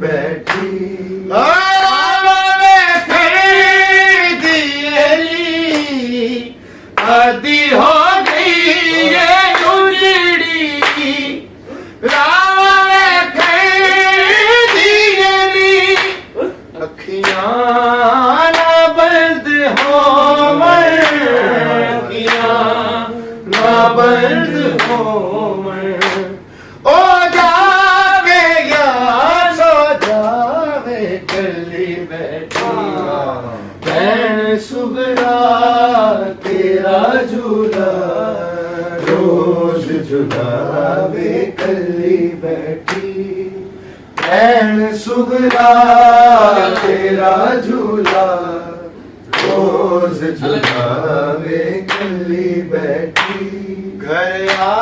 बैठी आदि हो गई ये उजड़ी राम खैदी अखियां ना बंद हो अखियां ना बंद हो ओ जावे या सो जावे कली बैठी भैन सुगरा तेरा झूला रोज झुलावे कली बैठी भैन सुगरा तेरा झूला रोज झुलावे कली बैठी घर आ